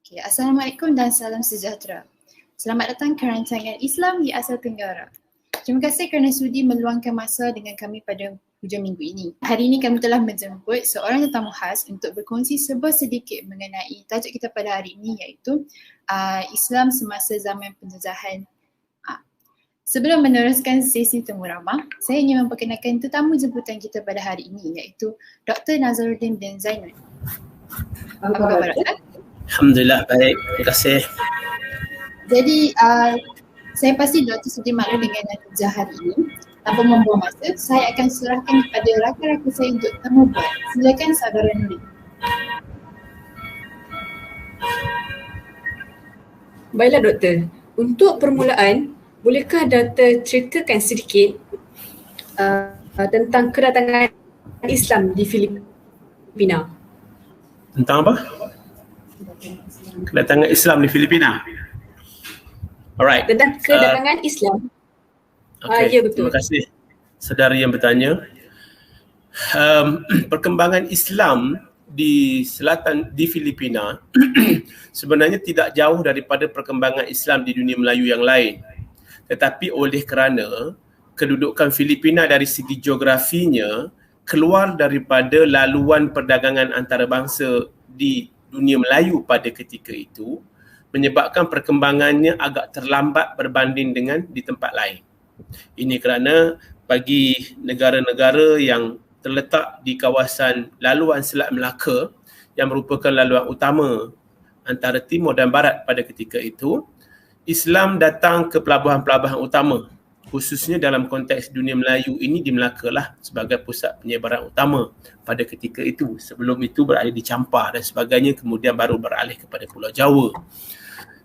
Okay, Assalamualaikum dan salam sejahtera. Selamat datang ke rancangan Islam di Asia Tenggara. Terima kasih kerana sudi meluangkan masa dengan kami pada hujung minggu ini. Hari ini kami telah menjemput seorang tetamu khas untuk berkongsi sedikit mengenai tajuk kita pada hari ini, iaitu Islam semasa zaman penjajahan. Sebelum meneruskan sesi temu ramah, saya ingin memperkenalkan tetamu jemputan kita pada hari ini, iaitu Dr. Nazaruddin bin Zainul. Apa khabar, Dr.? Alhamdulillah, baik. Terima kasih. Jadi, saya pasti Dr. sudi maklum dengan netizen hari ini. Tanpa membuang masa, saya akan serahkan kepada rakan-rakan saya untuk temu buat. Silakan saudara Nuri. Baiklah Doktor, untuk permulaan, bolehkah Doktor ceritakan sedikit tentang kedatangan Islam di Filipina? Tentang apa? Kedatangan Islam di Filipina. Alright. Tentang kedatangan Islam. Okay. Ya betul. Terima kasih saudara yang bertanya. Perkembangan Islam di selatan di Filipina sebenarnya tidak jauh daripada perkembangan Islam di dunia Melayu yang lain. Tetapi oleh kerana kedudukan Filipina dari segi geografinya keluar daripada laluan perdagangan antarabangsa di dunia Melayu pada ketika itu, menyebabkan perkembangannya agak terlambat berbanding dengan di tempat lain. Ini kerana bagi negara-negara yang terletak di kawasan laluan Selat Melaka yang merupakan laluan utama antara timur dan barat pada ketika itu, Islam datang ke pelabuhan-pelabuhan utama, khususnya dalam konteks dunia Melayu ini di Melaka lah sebagai pusat penyebaran utama pada ketika itu. Sebelum itu berada di Campar dan sebagainya, kemudian baru beralih kepada Pulau Jawa.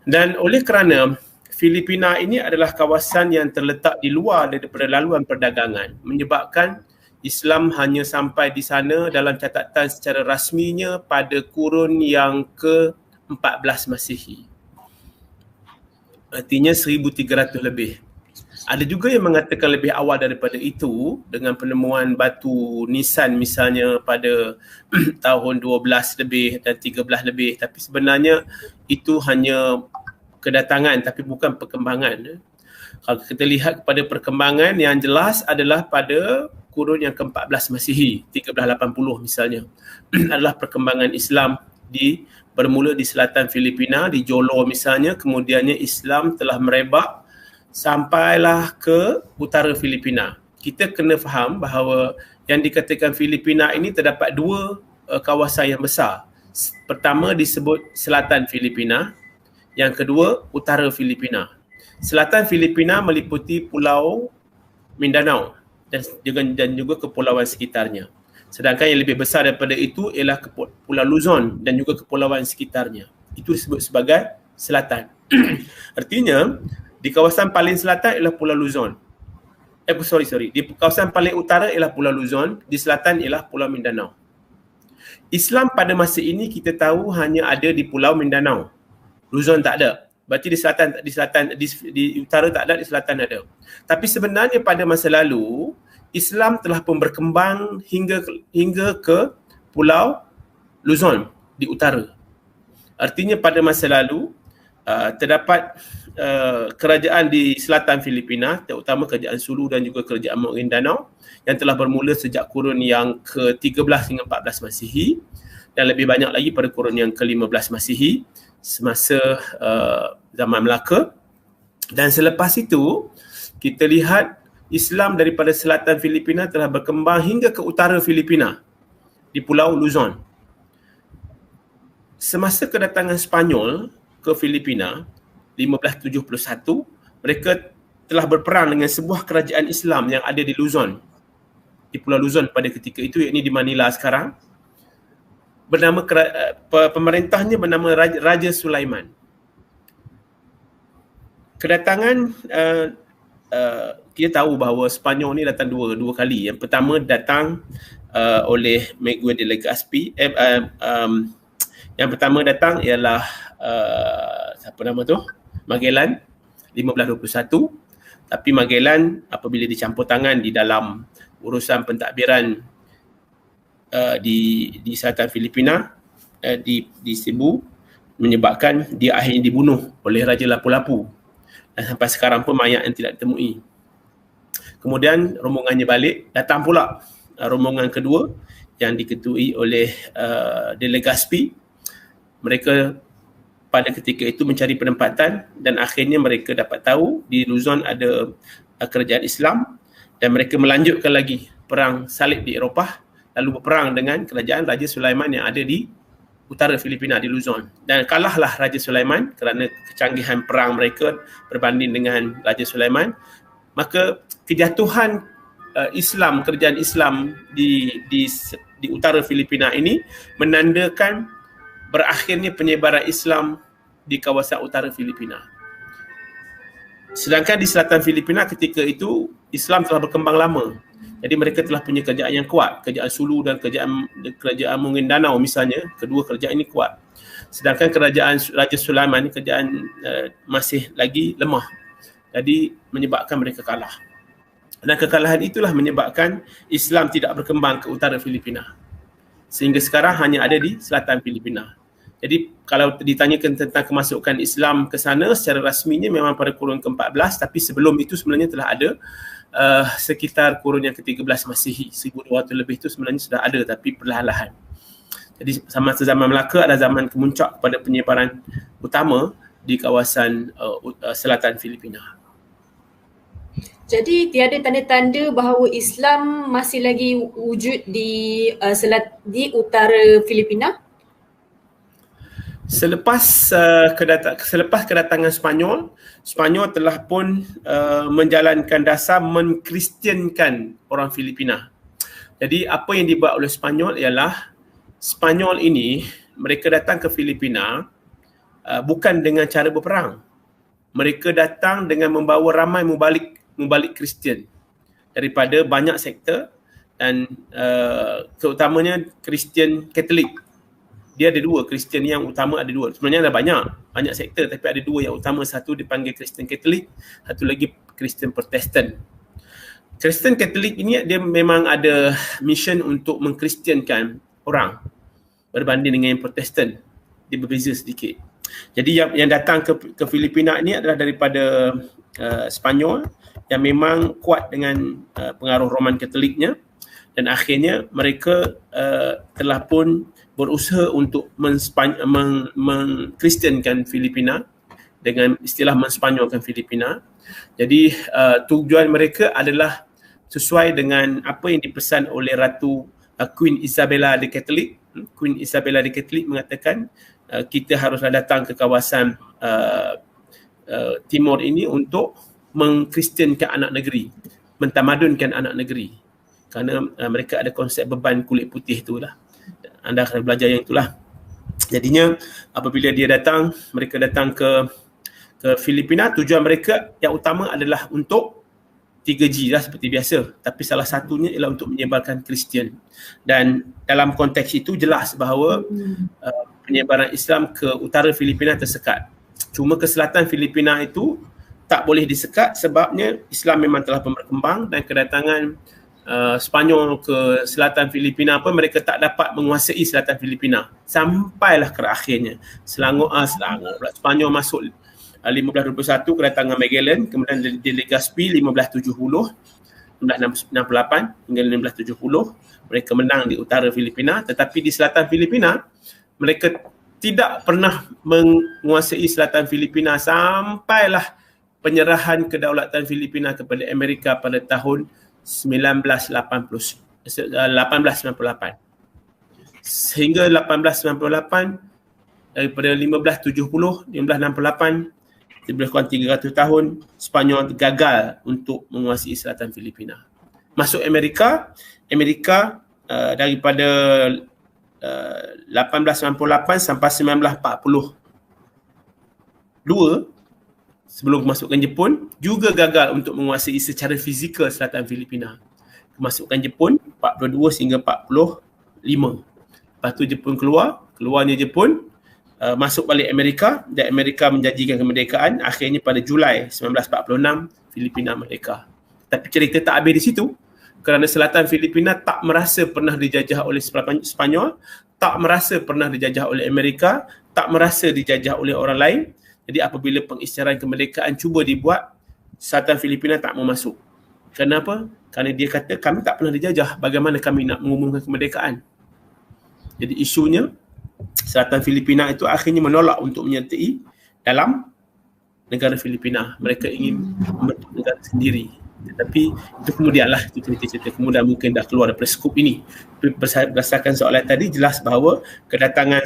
Dan oleh kerana Filipina ini adalah kawasan yang terletak di luar daripada laluan perdagangan, menyebabkan Islam hanya sampai di sana dalam catatan secara rasminya pada kurun yang ke-14 Masihi. Artinya 1300 lebih. Ada juga yang mengatakan lebih awal daripada itu dengan penemuan batu nisan misalnya pada tahun 12 lebih dan 13 lebih, tapi sebenarnya itu hanya kedatangan tapi bukan perkembangan. Kalau kita lihat kepada perkembangan yang jelas adalah pada kurun yang ke-14 Masihi, 1380 misalnya, adalah perkembangan Islam bermula di selatan Filipina, di Jolo misalnya, kemudiannya Islam telah merebak sampailah ke utara Filipina. Kita kena faham bahawa yang dikatakan Filipina ini terdapat dua kawasan yang besar. Pertama disebut selatan Filipina, yang kedua utara Filipina. Selatan Filipina meliputi Pulau Mindanao dan juga kepulauan sekitarnya. Sedangkan yang lebih besar daripada itu ialah Pulau Luzon dan juga kepulauan sekitarnya. Itu disebut sebagai selatan. Artinya di kawasan paling selatan ialah Pulau Luzon. Di kawasan paling utara ialah Pulau Luzon, di selatan ialah Pulau Mindanao. Islam pada masa ini kita tahu hanya ada di Pulau Mindanao. Luzon tak ada. Berarti di utara tak ada, di selatan ada. Tapi sebenarnya pada masa lalu Islam telah pun berkembang hingga ke Pulau Luzon di utara. Artinya pada masa lalu terdapat kerajaan di selatan Filipina, terutama kerajaan Sulu dan juga kerajaan Maguindanao yang telah bermula sejak kurun yang ke-13 hingga 14 Masihi dan lebih banyak lagi pada kurun yang ke-15 Masihi semasa zaman Melaka. Dan selepas itu kita lihat Islam daripada selatan Filipina telah berkembang hingga ke utara Filipina di Pulau Luzon. Semasa kedatangan Spanyol ke Filipina 1571, mereka telah berperang dengan sebuah kerajaan Islam yang ada di Luzon, di Pulau Luzon pada ketika itu, iaitu di Manila sekarang. Pemerintahnya bernama Raja Sulaiman. Kedatangan kita tahu bahawa Sepanyol ni datang dua kali. Yang pertama datang oleh Miguel de Legazpi. Yang pertama datang ialah siapa nama tu? Magellan 1521. Tapi Magellan apabila dicampur tangan di dalam urusan pentadbiran di selatan Filipina, di Cebu, menyebabkan dia akhirnya dibunuh oleh Raja Lapu-Lapu. Dan sampai sekarang pun mayat yang tidak ditemui. Kemudian rombongannya balik, datang pula rombongan kedua yang diketuai oleh De Legazpi. Mereka pada ketika itu mencari penempatan dan akhirnya mereka dapat tahu di Luzon ada kerajaan Islam dan mereka melanjutkan lagi perang salib di Eropah, lalu berperang dengan kerajaan Raja Sulaiman yang ada di utara Filipina, di Luzon. Dan kalahlah Raja Sulaiman kerana kecanggihan perang mereka berbanding dengan Raja Sulaiman. Maka kejatuhan Islam, kerajaan Islam di utara Filipina ini menandakan berakhirnya penyebaran Islam di kawasan utara Filipina. Sedangkan di selatan Filipina ketika itu Islam telah berkembang lama. Jadi mereka telah punya kerajaan yang kuat, kerajaan Sulu dan kerajaan Mindanao misalnya, kedua kerajaan ini kuat. Sedangkan kerajaan Raja Sulaiman, kerajaan masih lagi lemah. Jadi menyebabkan mereka kalah. Dan kekalahan itulah menyebabkan Islam tidak berkembang ke utara Filipina. Sehingga sekarang hanya ada di selatan Filipina. Jadi kalau ditanyakan tentang kemasukan Islam ke sana secara rasminya memang pada kurun ke-14, tapi sebelum itu sebenarnya telah ada sekitar kurun yang ke-13 Masihi, 1200 lebih itu sebenarnya sudah ada tapi perlahan-lahan. Jadi semasa zaman Melaka ada zaman kemuncak kepada penyebaran utama di kawasan selatan Filipina. Jadi tiada tanda-tanda bahawa Islam masih lagi wujud di utara Filipina? Selepas kedatangan Spanyol telah pun menjalankan dasar mengkristiankan orang Filipina. Jadi apa yang dibuat oleh Spanyol ialah Spanyol ini mereka datang ke Filipina bukan dengan cara berperang. Mereka datang dengan membawa ramai mubalik Kristian daripada banyak sektor dan keutamanya Kristian Katolik. Dia ada dua, Kristian yang utama ada dua. Sebenarnya ada banyak sektor tapi ada dua yang utama. Satu dipanggil Kristian Katolik, satu lagi Kristian Protestan. Kristian Katolik ini dia memang ada mission untuk mengkristiankan orang berbanding dengan yang Protestan. Dia berbeza sedikit. Jadi yang datang ke Filipina ini adalah daripada Spanyol yang memang kuat dengan pengaruh Roman Katoliknya dan akhirnya mereka telah pun berusaha untuk mengkristiankan Filipina dengan istilah menspanyolkan Filipina. Jadi tujuan mereka adalah sesuai dengan apa yang dipesan oleh Ratu Queen Isabella the Catholic. Queen Isabella the Catholic mengatakan kita haruslah datang ke kawasan timur ini untuk mengkristiankan anak negeri, mentamadunkan anak negeri. Kerana mereka ada konsep beban kulit putih itulah. Anda akan belajar yang itulah. Jadinya apabila dia datang, mereka datang ke Filipina, tujuan mereka yang utama adalah untuk 3G lah seperti biasa. Tapi salah satunya ialah untuk menyebarkan Kristian. Dan dalam konteks itu jelas bahawa penyebaran Islam ke utara Filipina tersekat. Cuma ke selatan Filipina itu tak boleh disekat sebabnya Islam memang telah berkembang dan kedatangan Spanyol ke selatan Filipina pun mereka tak dapat menguasai selatan Filipina sampailah ke akhirnya. Selangor Spanyol masuk 1521 kedatangan Magellan, kemudian De Legazpi 1570 1568 hingga 1570 mereka menang di utara Filipina, tetapi di selatan Filipina mereka tidak pernah menguasai selatan Filipina sampailah penyerahan kedaulatan Filipina kepada Amerika pada tahun 1898. Sehingga 1898 daripada 1570, 1568 lebih kurang 300 tahun Spanyol gagal untuk menguasai selatan Filipina. Masuk Amerika daripada 1898 sampai 1942 sebelum kemasukan Jepun juga gagal untuk menguasai secara fizikal selatan Filipina. Kemasukan Jepun 42 sehingga 45. Lepas tu Jepun keluarnya Jepun, masuk balik Amerika dan Amerika menjanjikan kemerdekaan. Akhirnya pada Julai 1946 Filipina merdeka. Tapi cerita tak habis di situ kerana selatan Filipina tak merasa pernah dijajah oleh Spanyol, tak merasa pernah dijajah oleh Amerika, tak merasa dijajah oleh orang lain. Jadi apabila pengisytiharan kemerdekaan cuba dibuat, Selatan Filipina tak mau masuk. Kenapa? Kerana dia kata kami tak pernah dijajah, bagaimana kami nak mengumumkan kemerdekaan. Jadi isunya Selatan Filipina itu akhirnya menolak untuk menyertai dalam negara Filipina. Mereka ingin membentuk negara sendiri. Tetapi itu kemudianlah cerita-cerita kemudian mungkin dah keluar daripada skop ini. Berdasarkan soalan tadi, jelas bahawa kedatangan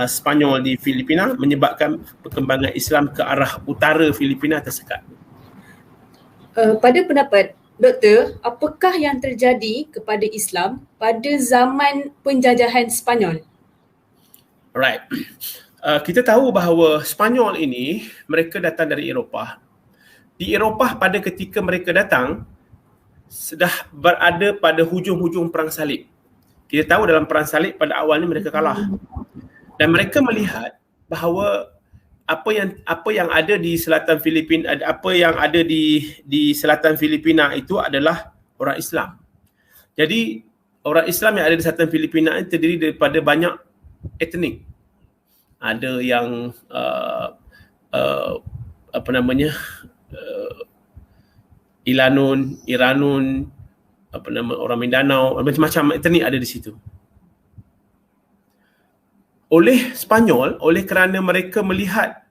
Spanyol di Filipina menyebabkan perkembangan Islam ke arah utara Filipina tersekat. Pada pendapat Doktor, apakah yang terjadi kepada Islam pada zaman penjajahan Spanyol? Alright. Kita tahu bahawa Spanyol ini mereka datang dari Eropah. Di Eropah pada ketika mereka datang sudah berada pada hujung-hujung perang salib. Kita tahu dalam perang salib pada awalnya mereka kalah. Dan mereka melihat bahawa apa yang ada di selatan Filipina, apa yang ada di selatan Filipina itu adalah orang Islam. Jadi orang Islam yang ada di selatan Filipina itu terdiri daripada banyak etnik. Ada yang Iranun, orang Mindanao, macam-macam etnik ada di situ. Oleh Spanyol, oleh kerana mereka melihat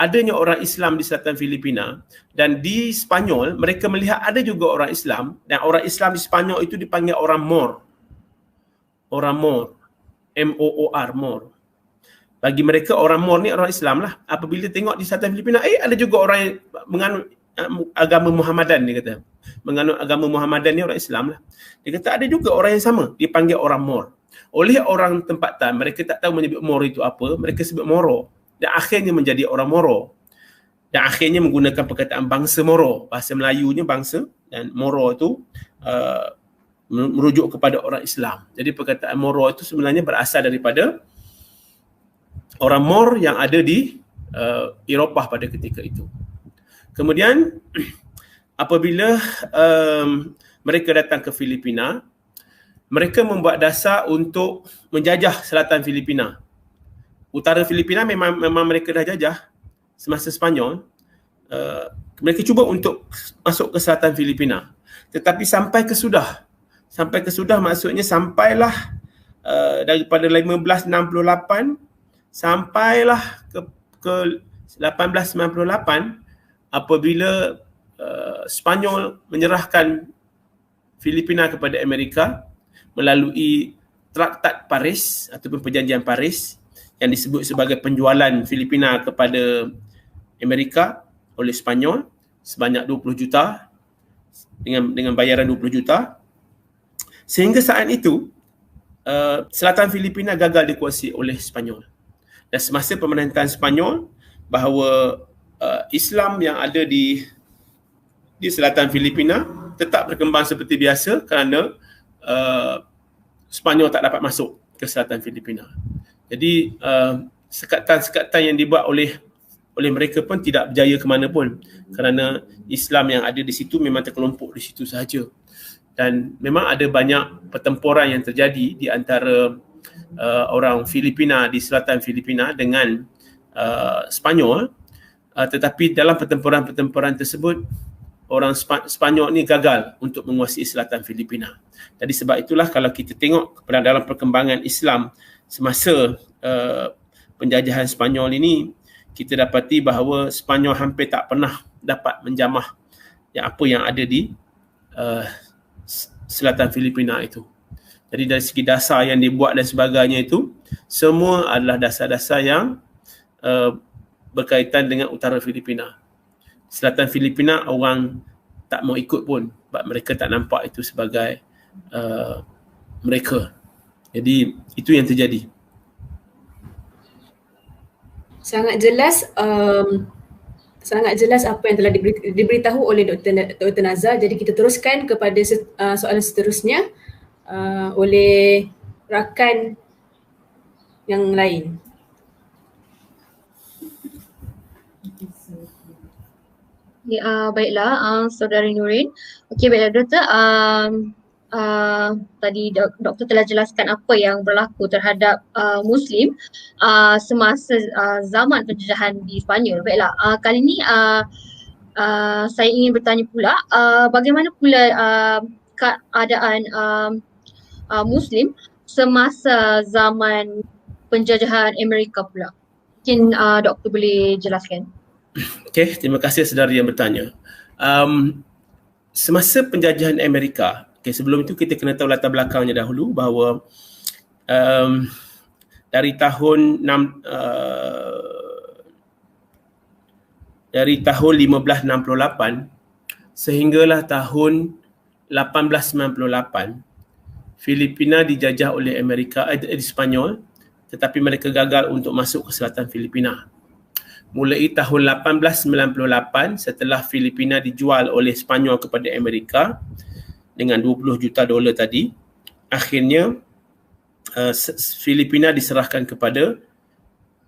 adanya orang Islam di selatan Filipina, dan di Spanyol mereka melihat ada juga orang Islam, dan orang Islam di Spanyol itu dipanggil orang Mor. Orang Mor, M-O-O-R, Mor. Bagi mereka orang Mor ni orang Islam lah. Apabila tengok di selatan Filipina, ada juga orang yang menganut agama Muhammadan, dia kata. Menganut agama Muhammadan ni orang Islam lah. Dia kata ada juga orang yang sama, dipanggil orang Mor. Oleh orang tempatan, mereka tak tahu menyebut Mor itu apa, mereka sebut Moro. Dan akhirnya menjadi orang Moro. Dan akhirnya menggunakan perkataan bangsa Moro. Bahasa Melayunya bangsa, dan Moro itu merujuk kepada orang Islam. Jadi perkataan Moro itu sebenarnya berasal daripada orang Mor yang ada di Eropah pada ketika itu. Kemudian apabila mereka datang ke Filipina, mereka membuat dasar untuk menjajah selatan Filipina. Utara Filipina memang mereka dah jajah semasa Spanyol. Mereka cuba untuk masuk ke selatan Filipina. Tetapi sampai ke sudah maksudnya sampailah daripada 1568 sampailah ke 1898 apabila Spanyol menyerahkan Filipina kepada Amerika melalui Traktat Paris ataupun Perjanjian Paris yang disebut sebagai penjualan Filipina kepada Amerika oleh Spanyol sebanyak 20 juta dengan bayaran 20 juta. Sehingga saat itu selatan Filipina gagal dikuasai oleh Spanyol. Dan semasa pemerintahan Spanyol, bahawa Islam yang ada di selatan Filipina tetap berkembang seperti biasa kerana Spanyol tak dapat masuk ke selatan Filipina. Jadi sekatan-sekatan yang dibuat oleh mereka pun tidak berjaya ke mana pun kerana Islam yang ada di situ memang terkelompok di situ sahaja. Dan memang ada banyak pertempuran yang terjadi di antara orang Filipina di selatan Filipina dengan Spanyol, tetapi dalam pertempuran tersebut orang Spanyol ni gagal untuk menguasai selatan Filipina. Jadi sebab itulah kalau kita tengok dalam perkembangan Islam semasa penjajahan Spanyol ini, kita dapati bahawa Spanyol hampir tak pernah dapat menjamah apa yang ada di selatan Filipina itu. Jadi dari segi dasar yang dibuat dan sebagainya itu, semua adalah dasar-dasar yang berkaitan dengan utara Filipina. Selatan Filipina orang tak mau ikut pun sebab mereka tak nampak itu sebagai mereka. Jadi itu yang terjadi. Sangat jelas apa yang telah diberitahu oleh Dr. Nazar. Jadi kita teruskan kepada soalan seterusnya oleh rakan yang lain. Baiklah, Saudari Nurin. Okey, baiklah Doktor. tadi doktor telah jelaskan apa yang berlaku terhadap Muslim semasa zaman penjajahan di Sepanyol. Baiklah, kali ini saya ingin bertanya pula, bagaimana pula keadaan Muslim semasa zaman penjajahan Amerika pula? Mungkin doktor boleh jelaskan. Okey, terima kasih saudara yang bertanya. Semasa penjajahan Amerika, sebelum itu kita kena tahu latar belakangnya dahulu bahawa dari tahun 1568 sehinggalah tahun 1898, Filipina dijajah oleh Amerika di Sepanyol, tetapi mereka gagal untuk masuk ke selatan Filipina. Mulai tahun 1898, setelah Filipina dijual oleh Sepanyol kepada Amerika dengan 20 juta dolar tadi, akhirnya Filipina diserahkan kepada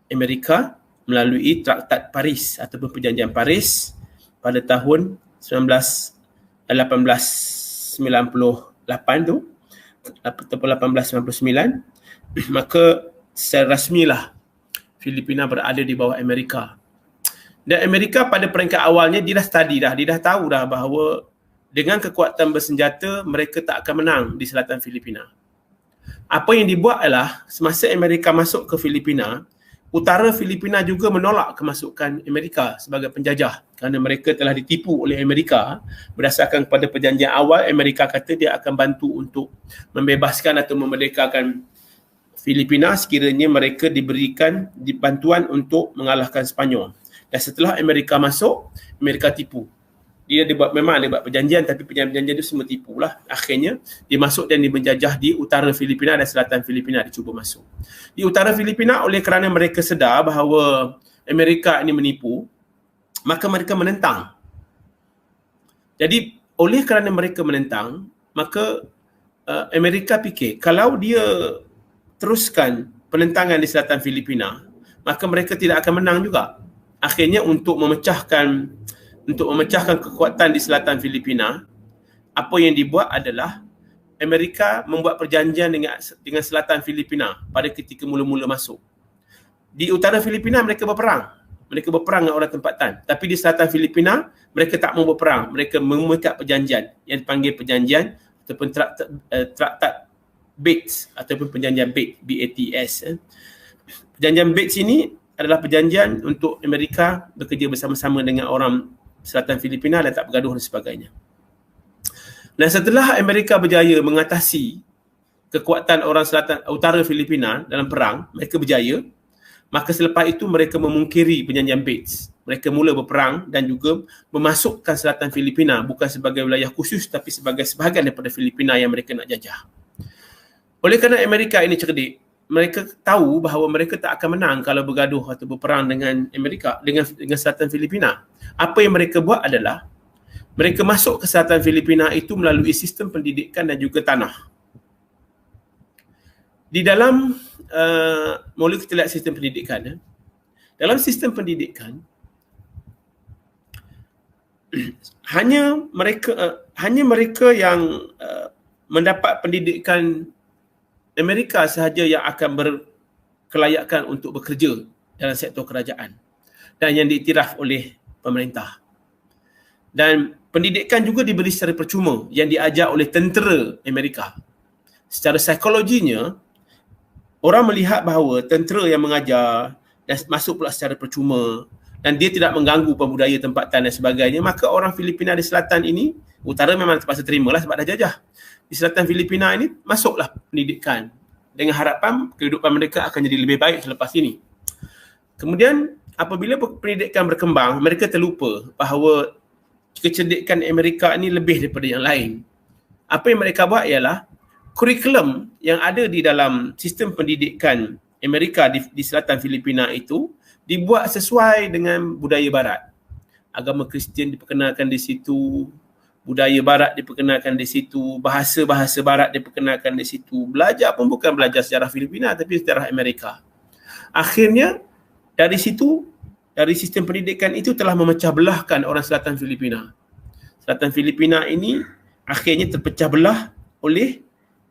Amerika melalui Traktat Paris ataupun Perjanjian Paris pada tahun 1898 tu ataupun 1899. Maka secara rasmilah Filipina berada di bawah Amerika. Dan Amerika pada peringkat awalnya dia dah tahu dah bahawa dengan kekuatan bersenjata mereka tak akan menang di selatan Filipina. Apa yang dibuat adalah semasa Amerika masuk ke Filipina, utara Filipina juga menolak kemasukan Amerika sebagai penjajah kerana mereka telah ditipu oleh Amerika. Berdasarkan kepada perjanjian awal, Amerika kata dia akan bantu untuk membebaskan atau memerdekakan Filipina sekiranya mereka diberikan bantuan untuk mengalahkan Sepanyol. Dan setelah Amerika masuk, Amerika tipu. Memang dia buat perjanjian, tapi perjanjian itu semua tipu lah. Akhirnya dia masuk dan dia menjajah di utara Filipina dan selatan Filipina, dia cuba masuk. Di utara Filipina, oleh kerana mereka sedar bahawa Amerika ini menipu, maka mereka menentang. Jadi oleh kerana mereka menentang, maka Amerika fikir kalau dia teruskan penentangan di selatan Filipina, maka mereka tidak akan menang juga. Akhirnya untuk memecahkan kekuatan di selatan Filipina, apa yang dibuat adalah Amerika membuat perjanjian dengan selatan Filipina pada ketika mula-mula masuk. Di utara Filipina mereka berperang. Mereka berperang dengan orang tempatan. Tapi di selatan Filipina mereka tak mau berperang. Mereka mengikat perjanjian yang dipanggil perjanjian ataupun Traktat Bates ataupun perjanjian Bates, BATS. Perjanjian Bates ini adalah perjanjian untuk Amerika bekerja bersama-sama dengan orang selatan Filipina dan tak bergaduh dan sebagainya. Dan setelah Amerika berjaya mengatasi kekuatan orang utara Filipina dalam perang, mereka berjaya, maka selepas itu mereka memungkiri perjanjian Bates. Mereka mula berperang dan juga memasukkan selatan Filipina bukan sebagai wilayah khusus tapi sebagai sebahagian daripada Filipina yang mereka nak jajah. Oleh kerana Amerika ini cerdik, mereka tahu bahawa mereka tak akan menang kalau bergaduh atau berperang dengan Amerika, dengan selatan Filipina. Apa yang mereka buat adalah mereka masuk ke selatan Filipina itu melalui sistem pendidikan dan juga tanah. Di dalam mula kita lihat sistem pendidikan. Dalam sistem pendidikan hanya mereka yang mendapat pendidikan Amerika sahaja yang akan berkelayakan untuk bekerja dalam sektor kerajaan dan yang diiktiraf oleh pemerintah. Dan pendidikan juga diberi secara percuma yang diajar oleh tentera Amerika. Secara psikologinya, orang melihat bahawa tentera yang mengajar dan masuk pula secara percuma dan dia tidak mengganggu pembudaya tempatan dan sebagainya, maka orang Filipina di selatan ini, utara memang terpaksa terimalah sebab dah jajah. Di selatan Filipina ini masuklah pendidikan dengan harapan kehidupan mereka akan jadi lebih baik selepas ini. Kemudian apabila pendidikan berkembang, mereka terlupa bahawa kecerdikan Amerika ini lebih daripada yang lain. Apa yang mereka buat ialah kurikulum yang ada di dalam sistem pendidikan Amerika di selatan Filipina itu dibuat sesuai dengan budaya barat. Agama Kristian diperkenalkan di situ, budaya barat diperkenalkan di situ, bahasa-bahasa barat diperkenalkan di situ. Belajar pun bukan belajar sejarah Filipina tapi sejarah Amerika. Akhirnya dari situ, dari sistem pendidikan itu telah memecah belahkan orang selatan Filipina. Selatan Filipina ini akhirnya terpecah belah oleh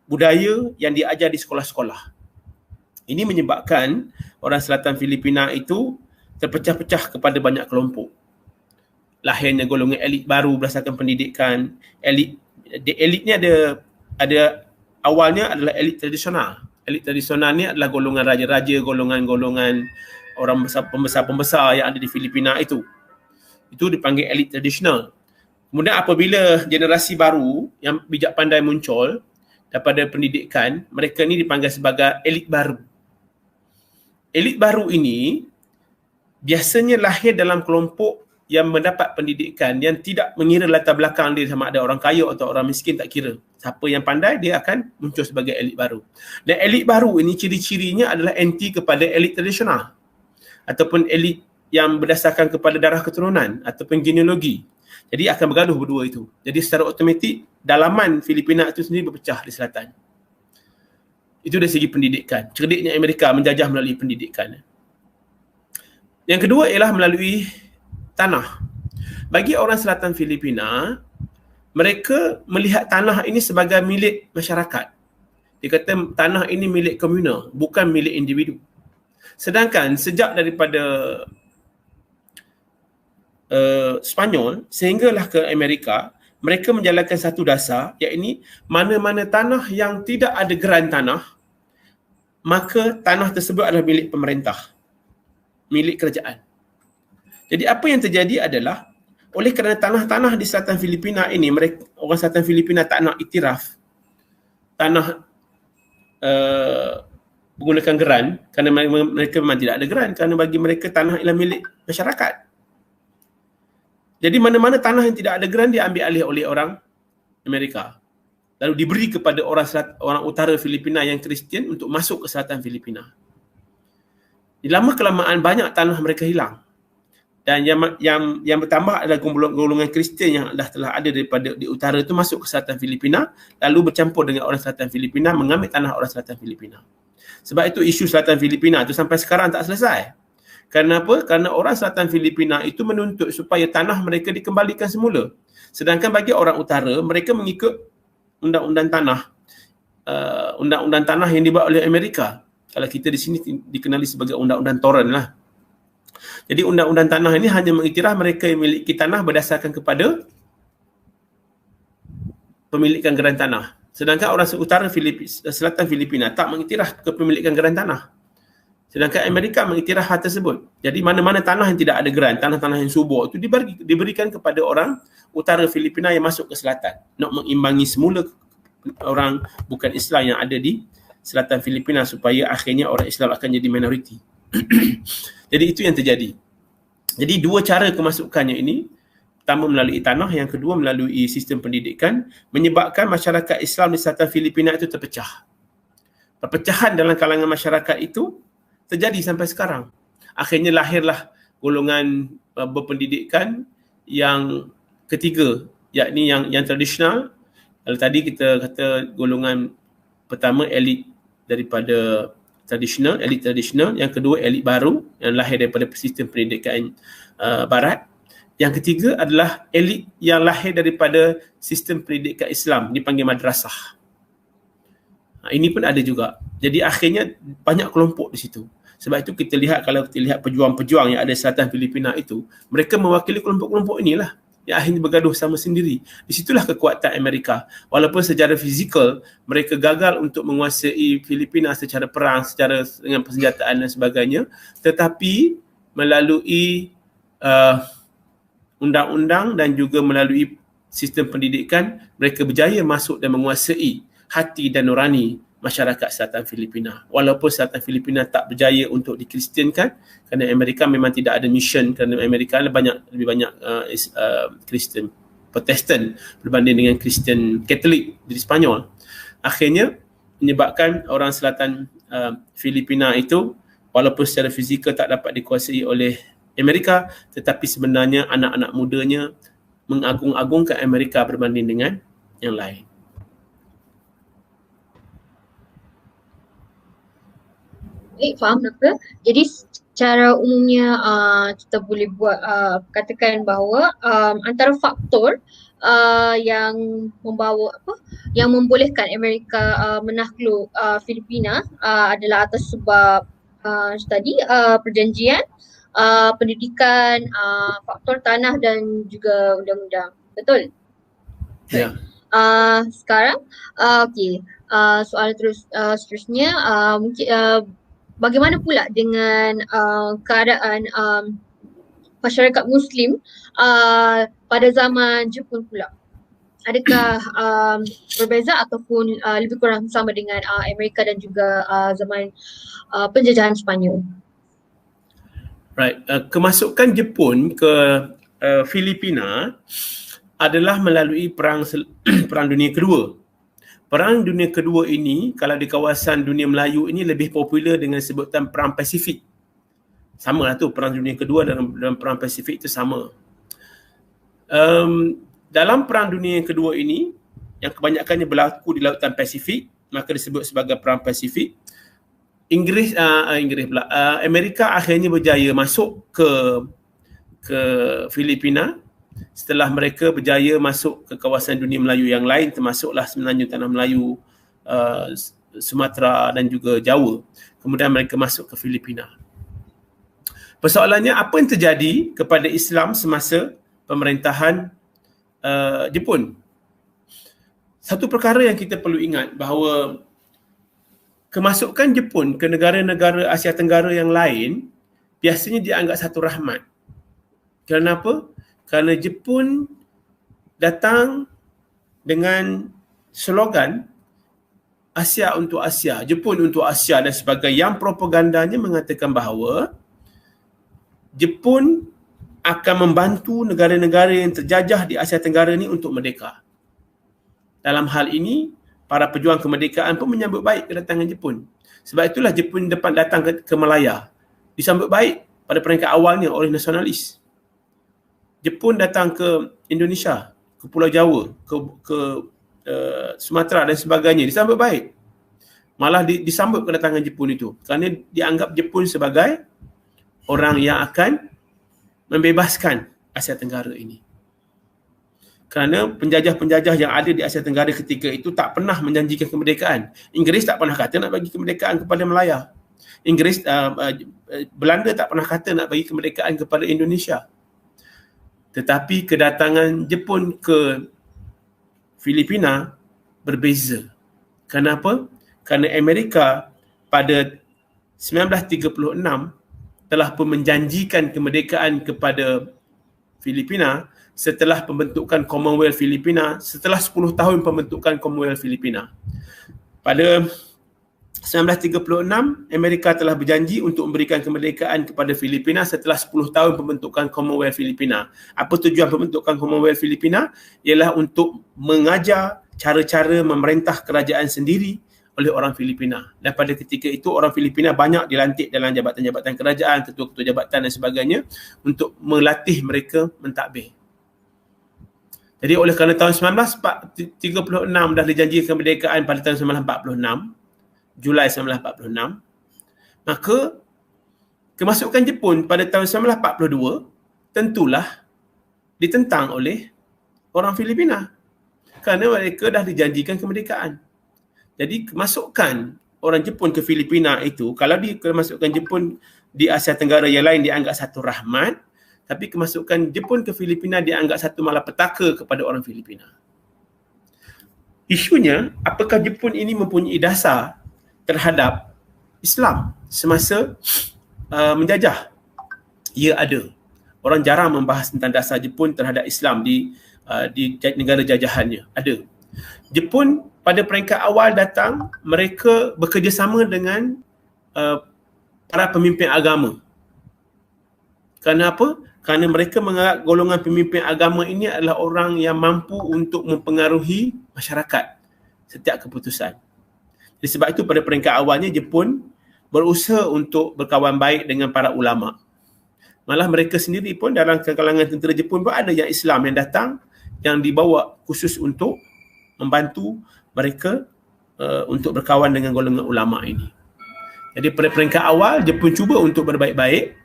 budaya yang diajar di sekolah-sekolah. Ini menyebabkan orang Selatan Filipina itu terpecah-pecah kepada banyak kelompok. Lahirnya golongan elit baru berdasarkan pendidikan. Elit ni ada awalnya adalah elit tradisional. Elit tradisional ni adalah golongan raja-raja, golongan-golongan orang pembesar-pembesar yang ada di Filipina itu. Itu dipanggil elit tradisional. Kemudian apabila generasi baru yang bijak pandai muncul daripada pendidikan, mereka ni dipanggil sebagai elit baru. Elit baru ini biasanya lahir dalam kelompok yang mendapat pendidikan yang tidak mengira latar belakang dia sama ada orang kaya atau orang miskin, tak kira. Siapa yang pandai, dia akan muncul sebagai elit baru. Dan elit baru ini ciri-cirinya adalah anti kepada elit tradisional ataupun elit yang berdasarkan kepada darah keturunan ataupun genealogi. Jadi akan bergaduh berdua itu. Jadi secara automatik dalaman Filipina itu sendiri berpecah di selatan. Itu dari segi pendidikan. Cerdiknya Amerika menjajah melalui pendidikan. Yang kedua ialah melalui tanah. Bagi orang Selatan Filipina, mereka melihat tanah ini sebagai milik masyarakat. Dia kata tanah ini milik komunal, bukan milik individu. Sedangkan sejak daripada Spanyol sehinggalah ke Amerika, mereka menjalankan satu dasar, iaitu mana-mana tanah yang tidak ada geran tanah, maka tanah tersebut adalah milik pemerintah, milik kerajaan. Jadi apa yang terjadi adalah oleh kerana tanah-tanah di selatan Filipina ini, orang selatan Filipina tak nak iktiraf tanah menggunakan geran, kerana mereka memang tidak ada geran, kerana bagi mereka tanah ialah milik masyarakat. Jadi mana-mana tanah yang tidak ada geran diambil alih oleh orang Amerika. Lalu diberi kepada orang utara Filipina yang Kristian untuk masuk ke selatan Filipina. Di lama kelamaan banyak tanah mereka hilang. Dan yang bertambah adalah golongan Kristian yang telah ada daripada di utara itu masuk ke selatan Filipina, lalu bercampur dengan orang selatan Filipina, mengambil tanah orang selatan Filipina. Sebab itu isu selatan Filipina itu sampai sekarang tak selesai. Kenapa? Kerana orang selatan Filipina itu menuntut supaya tanah mereka dikembalikan semula. Sedangkan bagi orang utara, mereka mengikut undang-undang tanah. Undang-undang tanah yang dibuat oleh Amerika. Kalau kita di sini dikenali sebagai undang-undang Torrens lah. Jadi undang-undang tanah ini hanya mengiktiraf mereka yang memiliki tanah berdasarkan kepada pemilikan geran tanah. Sedangkan orang utara selatan Filipina tak mengiktiraf kepemilikan geran tanah. Sedangkan Amerika mengiktiraf hal tersebut. Jadi mana-mana tanah yang tidak ada geran, tanah-tanah yang subur itu diberikan kepada orang utara Filipina yang masuk ke selatan. Nak mengimbangi semula orang bukan Islam yang ada di selatan Filipina supaya akhirnya orang Islam akan jadi minoriti. Jadi itu yang terjadi. Jadi dua cara kemasukannya ini, pertama melalui tanah, yang kedua melalui sistem pendidikan, menyebabkan masyarakat Islam di selatan Filipina itu terpecah. Perpecahan dalam kalangan masyarakat itu terjadi sampai sekarang. Akhirnya lahirlah golongan berpendidikan yang ketiga, yakni yang tradisional. Kalau tadi kita kata golongan pertama elit daripada tradisional, elit tradisional, yang kedua elit baru yang lahir daripada sistem pendidikan barat. Yang ketiga adalah elit yang lahir daripada sistem pendidikan Islam, dipanggil madrasah. Ini pun ada juga. Jadi akhirnya banyak kelompok di situ. Sebab itu kita lihat, kalau kita lihat pejuang-pejuang yang ada di selatan Filipina itu, mereka mewakili kelompok-kelompok inilah yang akhirnya bergaduh sama sendiri. Di situlah kekuatan Amerika. Walaupun secara fizikal mereka gagal untuk menguasai Filipina secara perang, secara dengan persenjataan dan sebagainya, tetapi melalui undang-undang dan juga melalui sistem pendidikan, mereka berjaya masuk dan menguasai hati dan nurani masyarakat selatan Filipina. Walaupun selatan Filipina tak berjaya untuk dikristiankan, kerana Amerika memang tidak ada mission, kerana Amerika lebih banyak Kristen Protestan berbanding dengan Kristen Katolik di Spanyol. Akhirnya menyebabkan orang selatan Filipina itu, walaupun secara fizikal tak dapat dikuasai oleh Amerika, tetapi sebenarnya anak-anak mudanya mengagung-agungkan Amerika berbanding dengan yang lain. Baik, faham doktor. Jadi Secara umumnya kita boleh buat katakan bahawa antara faktor yang membolehkan Amerika menakluk Filipina adalah atas sebab tadi perjanjian, pendidikan, faktor tanah dan juga undang-undang. Betul? Ya. Sekarang okey, soalan seterusnya mungkin bagaimana pula dengan keadaan masyarakat Muslim pada zaman Jepun pula? Adakah berbeza ataupun lebih kurang sama dengan Amerika dan juga zaman penjajahan Sepanyol? Right. Kemasukan Jepun ke Filipina adalah melalui Perang Dunia Kedua. Perang Dunia Kedua ini, kalau di kawasan dunia Melayu ini lebih popular dengan sebutan Perang Pasifik. Sama lah tu, Perang Dunia Kedua dan Perang Pasifik itu sama. Dalam Perang Dunia Kedua ini, yang kebanyakannya berlaku di Lautan Pasifik, maka disebut sebagai Perang Pasifik. Amerika akhirnya berjaya masuk ke Filipina setelah mereka berjaya masuk ke kawasan dunia Melayu yang lain, termasuklah Semenanjung Tanah Melayu, Sumatera dan juga Jawa. Kemudian mereka masuk ke Filipina. Persoalannya, apa yang terjadi kepada Islam semasa pemerintahan Jepun? Satu perkara yang kita perlu ingat bahawa kemasukan Jepun ke negara-negara Asia Tenggara yang lain biasanya dianggap satu rahmat. Kenapa? Kerana Jepun datang dengan slogan Asia untuk Asia, Jepun untuk Asia dan sebagainya, yang propagandanya mengatakan bahawa Jepun akan membantu negara-negara yang terjajah di Asia Tenggara ini untuk merdeka. Dalam hal ini, para pejuang kemerdekaan pun menyambut baik kedatangan Jepun. Sebab itulah Jepun datang ke Malaya. Disambut baik pada peringkat awalnya oleh nasionalis. Jepun datang ke Indonesia, ke Pulau Jawa, ke Sumatera dan sebagainya, disambut baik. Malah disambut kedatangan Jepun itu kerana dianggap Jepun sebagai orang yang akan membebaskan Asia Tenggara ini. Kerana penjajah-penjajah yang ada di Asia Tenggara ketika itu tak pernah menjanjikan kemerdekaan. Inggris tak pernah kata nak bagi kemerdekaan kepada Malaya. Belanda tak pernah kata nak bagi kemerdekaan kepada Indonesia. Tetapi kedatangan Jepun ke Filipina berbeza. Kenapa? Kerana Amerika pada 1936 telah pun menjanjikan kemerdekaan kepada Filipina setelah pembentukan Commonwealth Filipina, setelah 10 tahun pembentukan Commonwealth Filipina. Pada 1936, Amerika telah berjanji untuk memberikan kemerdekaan kepada Filipina setelah 10 tahun pembentukan Commonwealth Filipina. Apa tujuan pembentukan Commonwealth Filipina? Ialah untuk mengajar cara-cara memerintah kerajaan sendiri oleh orang Filipina. Dan pada ketika itu, orang Filipina banyak dilantik dalam jabatan-jabatan kerajaan, ketua-ketua jabatan dan sebagainya untuk melatih mereka mentadbir. Jadi oleh kerana tahun 1936 dah dijanjikan kemerdekaan pada tahun 1946, Julai 1946, maka kemasukan Jepun pada tahun 1942 tentulah ditentang oleh orang Filipina kerana mereka dah dijanjikan kemerdekaan. Jadi kemasukan orang Jepun ke Filipina itu, kalau kemasukan Jepun di Asia Tenggara yang lain dianggap satu rahmat, tapi kemasukan Jepun ke Filipina dianggap satu malapetaka kepada orang Filipina. Isunya, apakah Jepun ini mempunyai dasar terhadap Islam semasa menjajah? Ya, ada. Orang jarang membahas tentang dasar Jepun terhadap Islam di negara jajahannya. Ada. Jepun pada peringkat awal datang, mereka bekerjasama dengan para pemimpin agama. Kenapa? Kerana mereka menganggap golongan pemimpin agama ini adalah orang yang mampu untuk mempengaruhi masyarakat setiap keputusan. Jadi sebab itu pada peringkat awalnya Jepun berusaha untuk berkawan baik dengan para ulama. Malah mereka sendiri pun dalam kalangan tentera Jepun pun ada yang Islam yang datang, yang dibawa khusus untuk membantu mereka untuk berkawan dengan golongan ulama ini. Jadi pada peringkat awal Jepun cuba untuk berbaik-baik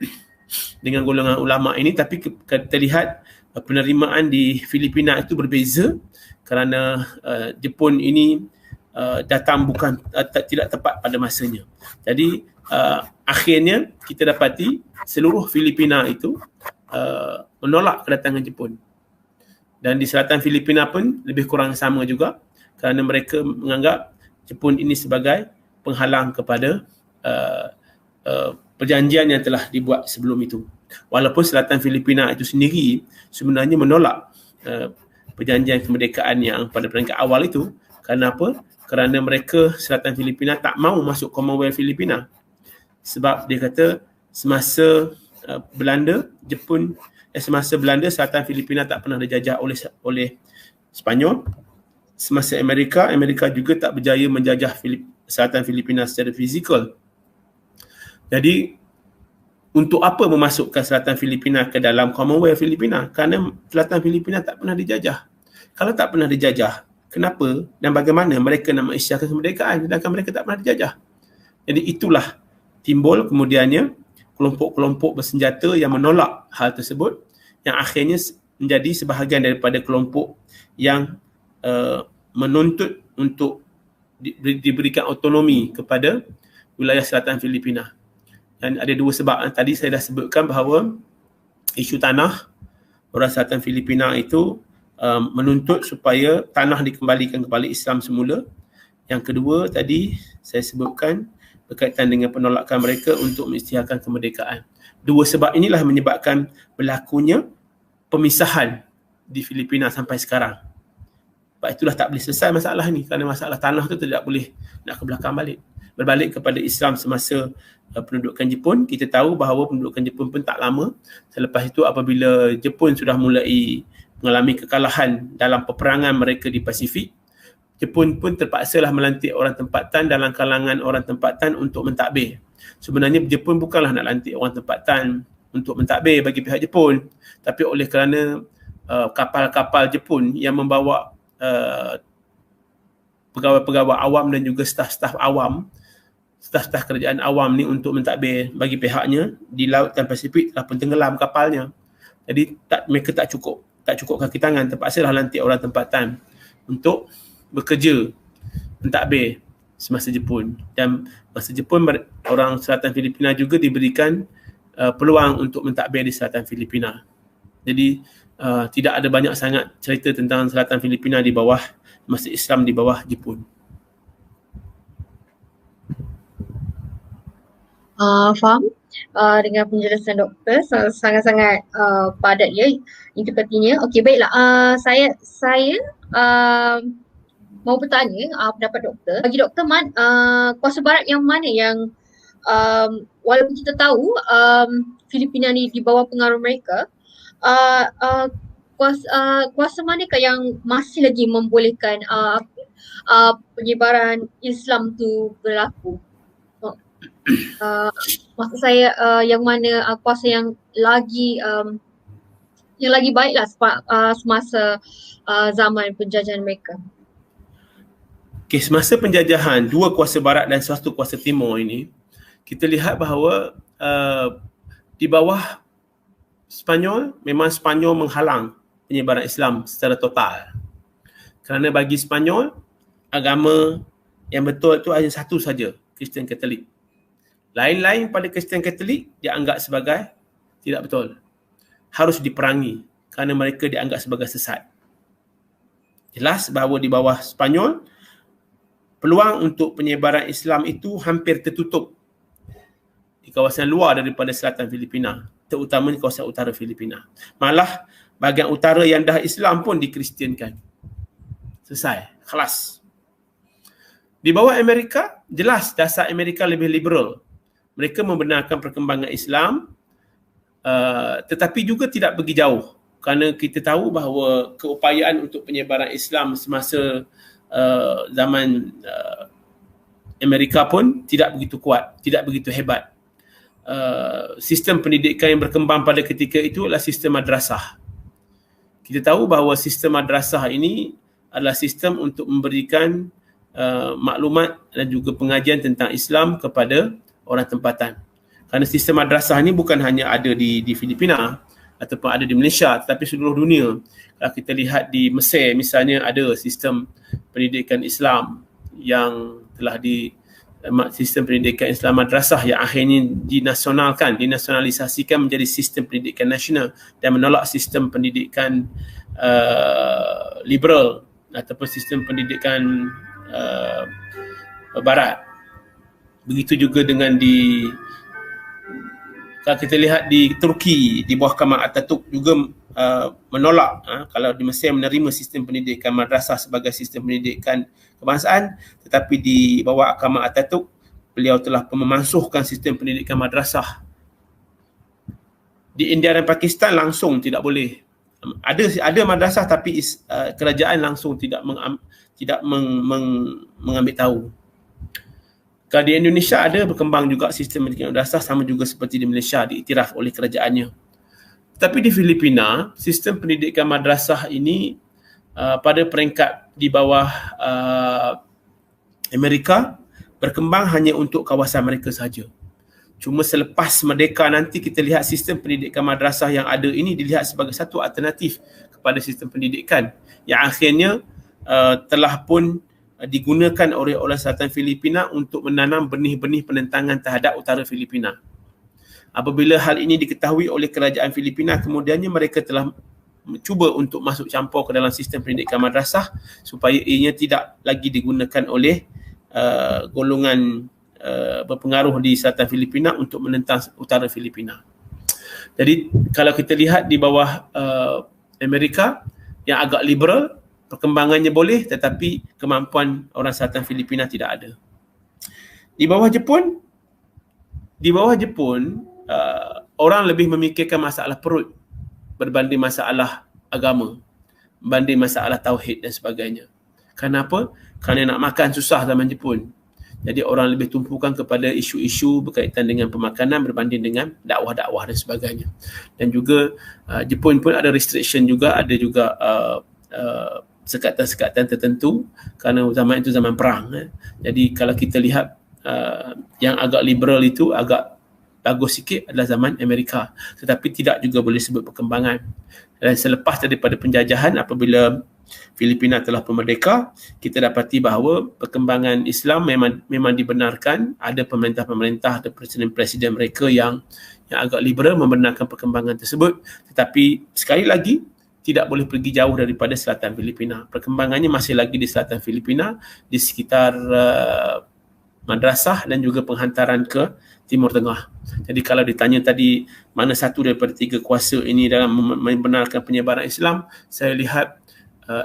dengan golongan ulama ini, tapi kita lihat penerimaan di Filipina itu berbeza kerana Jepun ini datang bukan tidak tepat pada masanya. Jadi akhirnya kita dapati seluruh Filipina itu menolak kedatangan Jepun. Dan di selatan Filipina pun lebih kurang sama juga, kerana mereka menganggap Jepun ini sebagai penghalang kepada perjanjian yang telah dibuat sebelum itu. Walaupun selatan Filipina itu sendiri sebenarnya menolak perjanjian kemerdekaan yang pada peringkat awal itu. Kenapa? Kerana mereka selatan Filipina tak mahu masuk Commonwealth Filipina. Sebab dia kata semasa semasa Belanda selatan Filipina tak pernah dijajah oleh Sepanyol. Semasa Amerika juga tak berjaya menjajah selatan Filipina secara fizikal. Jadi untuk apa memasukkan selatan Filipina ke dalam Commonwealth Filipina? Kerana selatan Filipina tak pernah dijajah. Kalau tak pernah dijajah, kenapa dan bagaimana mereka nak mengisytiharkan kemerdekaan sedangkan mereka tak pernah dijajah? Jadi itulah timbul kemudiannya kelompok-kelompok bersenjata yang menolak hal tersebut, yang akhirnya menjadi sebahagian daripada kelompok yang menuntut untuk diberikan autonomi kepada wilayah selatan Filipina. Dan ada dua sebab. Tadi saya dah sebutkan bahawa isu tanah, orang selatan Filipina itu menuntut supaya tanah dikembalikan kepada Islam semula. Yang kedua tadi saya sebutkan berkaitan dengan penolakan mereka untuk mengisytiharkan kemerdekaan. Dua sebab inilah menyebabkan berlakunya pemisahan di Filipina sampai sekarang. Sebab itulah tak boleh selesai masalah ni, kerana masalah tanah tu tidak boleh nak ke belakang balik. Berbalik kepada Islam semasa pendudukan Jepun, kita tahu bahawa pendudukan Jepun pun tak lama. Selepas itu apabila Jepun sudah mulai mengalami kekalahan dalam peperangan mereka di Pasifik, Jepun pun terpaksalah melantik orang tempatan dalam kalangan orang tempatan untuk mentadbir. Sebenarnya Jepun bukanlah nak lantik orang tempatan untuk mentadbir bagi pihak Jepun, tapi oleh kerana kapal-kapal Jepun yang membawa pegawai-pegawai awam dan juga staf-staf awam, staf-staf kerajaan awam ni untuk mentadbir bagi pihaknya di Lautan Pasifik telah pun tenggelam kapalnya. Jadi mereka tak cukup kaki tangan, terpaksalah lantik orang tempatan untuk bekerja mentadbir semasa Jepun. Dan masa Jepun orang selatan Filipina juga diberikan peluang untuk mentadbir di selatan Filipina. Jadi tidak ada banyak sangat cerita tentang selatan Filipina di bawah masa Islam di bawah Jepun. Faham dengan penjelasan doktor, sangat-sangat padat ya interpretinya. Okey, baiklah. Saya mau bertanya pendapat doktor. Bagi doktor, kuasa barat yang mana yang walaupun kita tahu Filipina ni di bawah pengaruh mereka, kuasa manakah yang masih lagi membolehkan penyebaran Islam tu berlaku? Maksud saya yang mana kuasa yang lagi baiklah semasa zaman penjajahan mereka. Okay, semasa penjajahan dua kuasa barat dan satu kuasa timur ini, kita lihat bahawa di bawah Sepanyol, memang Sepanyol menghalang penyebaran Islam secara total. Kerana bagi Sepanyol, agama yang betul itu hanya satu saja, Kristian Katolik. Lain-lain pada Kristian Katolik dianggap sebagai tidak betul. Harus diperangi kerana mereka dianggap sebagai sesat. Jelas bahawa di bawah Sepanyol, peluang untuk penyebaran Islam itu hampir tertutup di kawasan luar daripada selatan Filipina, terutamanya kawasan utara Filipina. Malah bahagian utara yang dah Islam pun dikristiankan. Selesai, kelas. Di bawah Amerika, jelas dasar Amerika lebih liberal. Mereka membenarkan perkembangan Islam, tetapi juga tidak pergi jauh. Kerana kita tahu bahawa keupayaan untuk penyebaran Islam semasa zaman Amerika pun tidak begitu kuat, tidak begitu hebat. Sistem pendidikan yang berkembang pada ketika itu adalah sistem madrasah. Kita tahu bahawa sistem madrasah ini adalah sistem untuk memberikan maklumat dan juga pengajian tentang Islam kepada orang tempatan. Kerana sistem madrasah ni bukan hanya ada di Filipina ataupun ada di Malaysia, tetapi seluruh dunia. Kalau kita lihat di Mesir misalnya, ada sistem pendidikan Islam yang telah sistem pendidikan Islam madrasah yang akhirnya dinasionalisasikan menjadi sistem pendidikan nasional dan menolak sistem pendidikan liberal ataupun sistem pendidikan barat. Begitu juga dengan kalau kita lihat di Turki, di bawah Kemal Atatürk juga menolak, kalau di Mesir menerima sistem pendidikan madrasah sebagai sistem pendidikan kebangsaan, tetapi di bawah Kemal Atatürk beliau telah memansuhkan sistem pendidikan madrasah. Di India dan Pakistan langsung tidak boleh. Ada madrasah tapi kerajaan langsung tidak mengambil tahu. Kalau di Indonesia ada berkembang juga sistem pendidikan madrasah sama juga seperti di Malaysia, diiktiraf oleh kerajaannya. Tapi di Filipina, sistem pendidikan madrasah ini pada peringkat di bawah Amerika berkembang hanya untuk kawasan mereka sahaja. Cuma selepas merdeka nanti kita lihat sistem pendidikan madrasah yang ada ini dilihat sebagai satu alternatif kepada sistem pendidikan yang akhirnya telah pun digunakan oleh orang Selatan Filipina untuk menanam benih-benih penentangan terhadap utara Filipina. Apabila hal ini diketahui oleh kerajaan Filipina, kemudiannya mereka telah cuba untuk masuk campur ke dalam sistem pendidikan madrasah supaya ianya tidak lagi digunakan oleh golongan berpengaruh di Selatan Filipina untuk menentang utara Filipina. Jadi kalau kita lihat di bawah Amerika yang agak liberal, perkembangannya boleh tetapi kemampuan orang Selatan Filipina tidak ada. Di bawah Jepun orang lebih memikirkan masalah perut berbanding masalah agama, berbanding masalah tauhid dan sebagainya. Kenapa? Kerana nak makan susah zaman Jepun. Jadi orang lebih tumpukan kepada isu-isu berkaitan dengan pemakanan berbanding dengan dakwah-dakwah dan sebagainya. Dan juga Jepun pun ada restriction juga, ada juga sekatan-sekatan tertentu kerana zaman itu zaman perang. Jadi kalau kita lihat yang agak liberal itu agak bagus sikit adalah zaman Amerika, tetapi tidak juga boleh sebut perkembangan. Dan selepas daripada penjajahan, apabila Filipina telah merdeka, kita dapati bahawa perkembangan Islam memang dibenarkan. Ada pemerintah-pemerintah, ada presiden-presiden mereka yang agak liberal membenarkan perkembangan tersebut, tetapi sekali lagi tidak boleh pergi jauh daripada selatan Filipina. Perkembangannya masih lagi di selatan Filipina, di sekitar madrasah dan juga penghantaran ke Timur Tengah. Jadi kalau ditanya tadi mana satu daripada tiga kuasa ini dalam membenarkan penyebaran Islam, saya lihat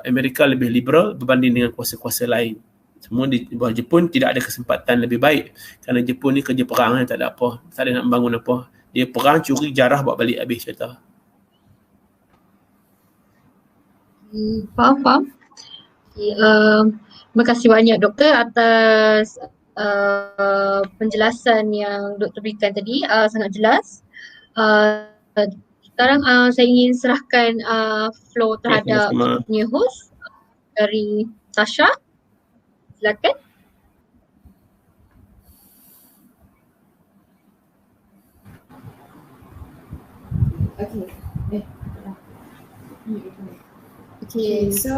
Amerika lebih liberal berbanding dengan kuasa-kuasa lain. Semua di bawah Jepun tidak ada kesempatan lebih baik kerana Jepun ni kerja perang, tak ada apa, tak ada nak membangun apa. Dia perang, curi, jarah, buat balik habis cerita. Faham. Terima kasih banyak doktor atas penjelasan yang doktor berikan tadi, sangat jelas. Sekarang saya ingin serahkan floor terhadap punya host dari Tasha. Silakan. Okay, so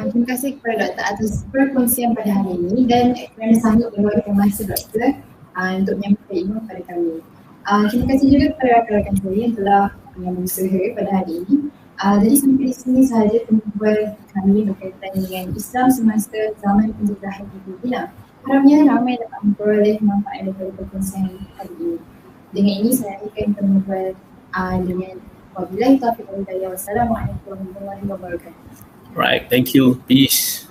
terima kasih kepada doktor atas perkongsian pada hari ini dan kerana sanggup meluangkan masa doktor untuk menyampaikan ilmu kepada kami. Terima kasih juga kepada rakan-rakan saya yang telah berusaha pada hari ini. Jadi sampai di sini sahaja pertemuan kami berkaitan dengan Islam semasa zaman penjajahan di Filipina. Harapnya ramai dapat memperoleh manfaat daripada perkongsian hari ini. Dengan ini saya akan pertemuan dengan wabillahi taufiq wal hidayah. Wassalamualaikum warahmatullahi wabarakatuh. Right, thank you. Peace.